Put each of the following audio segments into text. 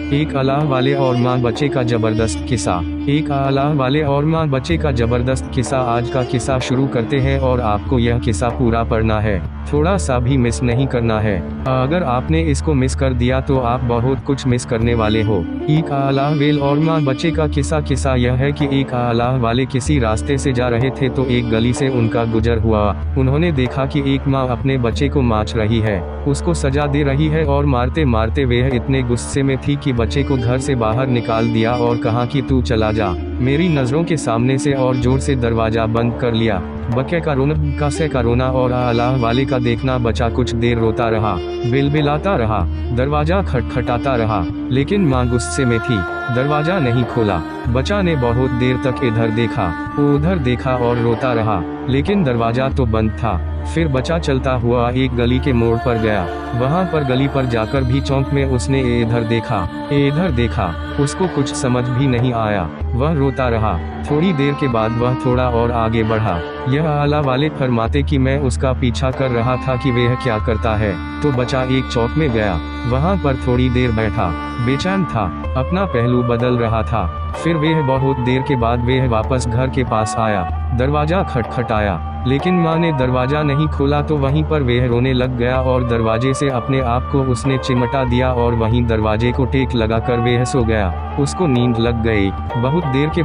एक अल्लाह वाले और माँ बच्चे का जबरदस्त किस्सा। एक अल्लाह वाले और माँ बच्चे का जबरदस्त किस्सा। आज का किस्सा शुरू करते हैं और आपको यह किस्सा पूरा पढ़ना है, थोड़ा सा भी मिस नहीं करना है। अगर आपने इसको मिस कर दिया तो आप बहुत कुछ मिस करने वाले हो। एक अल्लाह वाले और माँ बच्चे का किस्सा यह है कि एक अल्लाह वाले किसी रास्ते से जा रहे थे तो एक गली से उनका गुजर हुआ। उन्होंने देखा कि एक माँ अपने बच्चे को माच रही है, उसको सजा दे रही है और मारते मारते वह इतने गुस्से में थी कि बच्चे को घर से बाहर निकाल दिया और कहा कि तू चला जा मेरी नज़रों के सामने से, और जोर से दरवाजा बंद कर लिया। बच्चे का रोना और अल्लाह वाले का देखना। बच्चा कुछ देर रोता रहा, बिलबिलाता रहा, दरवाजा खटखटाता रहा, लेकिन माँ गुस्से में थी, दरवाजा नहीं खोला। बच्चा ने बहुत देर तक इधर देखा उधर देखा और रोता रहा, लेकिन दरवाजा तो बंद था। फिर बच्चा चलता हुआ एक गली के मोड़ पर गया। वहाँ पर गली पर जाकर भी चौंक में उसने इधर देखा, उसको कुछ समझ भी नहीं आया। वह रोता रहा। थोड़ी देर के बाद वह थोड़ा और आगे बढ़ा। यह अल्लाह वाले फरमाते कि मैं उसका पीछा कर रहा था कि वह क्या करता है। तो बच्चा एक चौक में गया, वहाँ पर थोड़ी देर बैठा, बेचैन था, अपना पहलू बदल रहा था। फिर वह बहुत देर के बाद वह वापस घर के पास आया, दरवाजा खटखटाया, लेकिन माँ ने दरवाजा नहीं खोला। तो वहीं पर वह रोने लग गया और दरवाजे से अपने आप को उसने चिमटा दिया और वहीं दरवाजे को टेक लगाकर वह सो गया। उसको नींद लग गई। बहुत देर के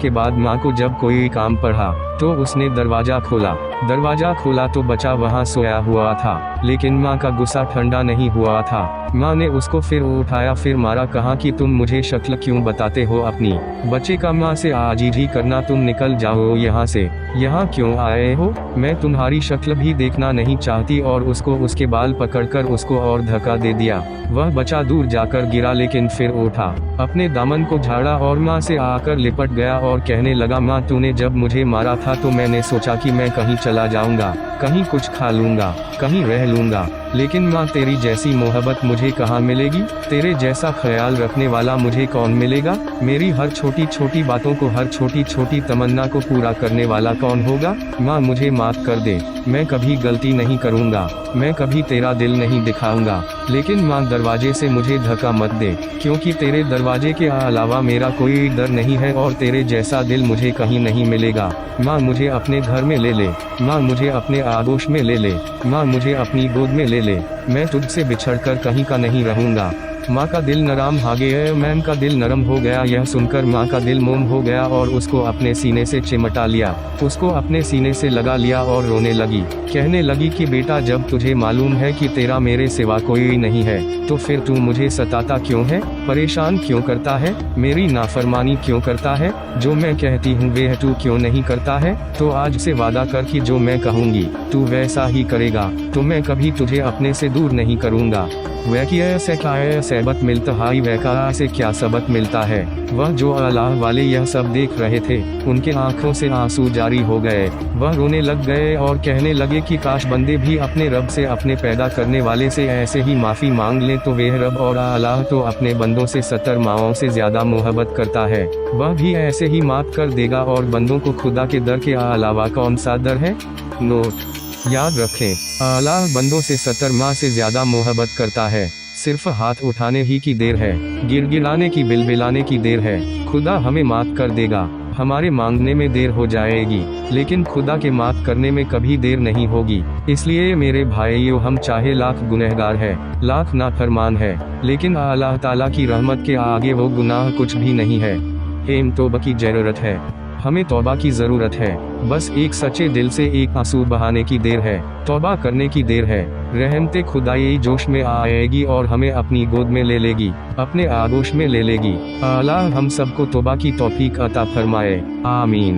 बाद माँ को जब कोई काम पड़ा तो उसने दरवाजा खोला तो बच्चा वहाँ सोया हुआ था, लेकिन माँ का गुस्सा ठंडा नहीं हुआ था। माँ ने उसको फिर उठाया, फिर मारा, कहा कि तुम मुझे शक्ल क्यों बताते हो अपनी। बच्चे का माँ से आजीजी करना, तुम निकल जाओ यहाँ से, यहाँ क्यों आए हो, मैं तुम्हारी शक्ल भी देखना नहीं चाहती। और उसको उसके बाल पकड़कर उसको और धक्का दे दिया। वह बच्चा दूर जाकर गिरा, लेकिन फिर उठा, अपने दामन को झाड़ा और माँ से आकर लिपट गया और कहने लगा, माँ तूने जब मुझे मारा था तो मैंने सोचा कि मैं कहीं चला जाऊंगा, कहीं कुछ खा लूंगा, कहीं रह लूंगा, लेकिन माँ तेरी जैसी मोहब्बत मुझे कहाँ मिलेगी, तेरे जैसा ख्याल रखने वाला मुझे कौन मिलेगा, मेरी हर छोटी छोटी बातों को, हर छोटी छोटी तमन्ना को पूरा करने वाला कौन होगा। माँ मुझे माफ कर दे, मैं कभी गलती नहीं करूँगा, मैं कभी तेरा दिल नहीं दिखाऊंगा, लेकिन माँ दरवाजे से मुझे धक्का मत दे, क्योंकि तेरे दरवाजे के अलावा मेरा कोई डर नहीं है और तेरे जैसा दिल मुझे कहीं नहीं मिलेगा। माँ मुझे अपने घर में ले ले, माँ मुझे अपने आगोश में ले ले, माँ मुझे अपनी गोद में ले ले, मैं तुझसे बिछड़कर कहीं का नहीं रहूँगा। माँ का दिल नरम हो गया, मैन का दिल नरम हो गया। यह सुनकर माँ का दिल मोम हो गया और उसको अपने सीने से चिमटा लिया, उसको अपने सीने से लगा लिया और रोने लगी। कहने लगी कि बेटा, जब तुझे मालूम है कि तेरा मेरे सिवा कोई नहीं है तो फिर तू मुझे सताता क्यों है, परेशान क्यों करता है, मेरी नाफरमानी क्यों करता है, जो मैं कहती हूँ वह तू क्यों नहीं करता है। तो आज से वादा कर कि जो मैं कहूँगी तू वैसा ही करेगा, तो मैं कभी तुझे अपने से दूर नहीं करूँगा। वह से क्या सबक मिलता है, वह से क्या सबक मिलता है। वह जो अल्लाह वाले यह सब देख रहे थे, उनके आंखों से आंसू जारी हो गए। वह रोने लग गए और कहने लगे कि काश बंदे भी अपने रब से, अपने पैदा करने वाले से ऐसे ही माफ़ी मांग लें, तो वह रब और अल्लाह तो अपने बंदों से 70 माओं से ज़्यादा मोहब्बत करता है, वह भी ऐसे ही माफ़ कर देगा। और बंदों को खुदा के दर के अलावा कौन सा दर है। नोट याद रखें, अल्लाह बंदों से 70 माह से ज्यादा मोहब्बत करता है। सिर्फ हाथ उठाने ही की देर है, गिड़गिड़ाने की, बिलबिलाने की देर है। खुदा हमें माफ कर देगा, हमारे मांगने में देर हो जाएगी, लेकिन खुदा के माफ करने में कभी देर नहीं होगी। इसलिए मेरे भाइयों, हम चाहे लाख गुनहगार है, लाख नाफरमान है, लेकिन अल्लाह ताला की रहमत के आगे वो गुनाह कुछ भी नहीं है। हेम तौबा की जरूरत है, हमें तौबा की ज़रूरत है। बस एक सच्चे दिल से एक आंसू बहाने की देर है, तौबा करने की देर है। रहमते खुदाई जोश में आएगी और हमें अपनी गोद में ले लेगी, अपने आगोश में ले लेगी। अल्लाह हम सबको तौबा की तौफीक अता फरमाए, आमीन।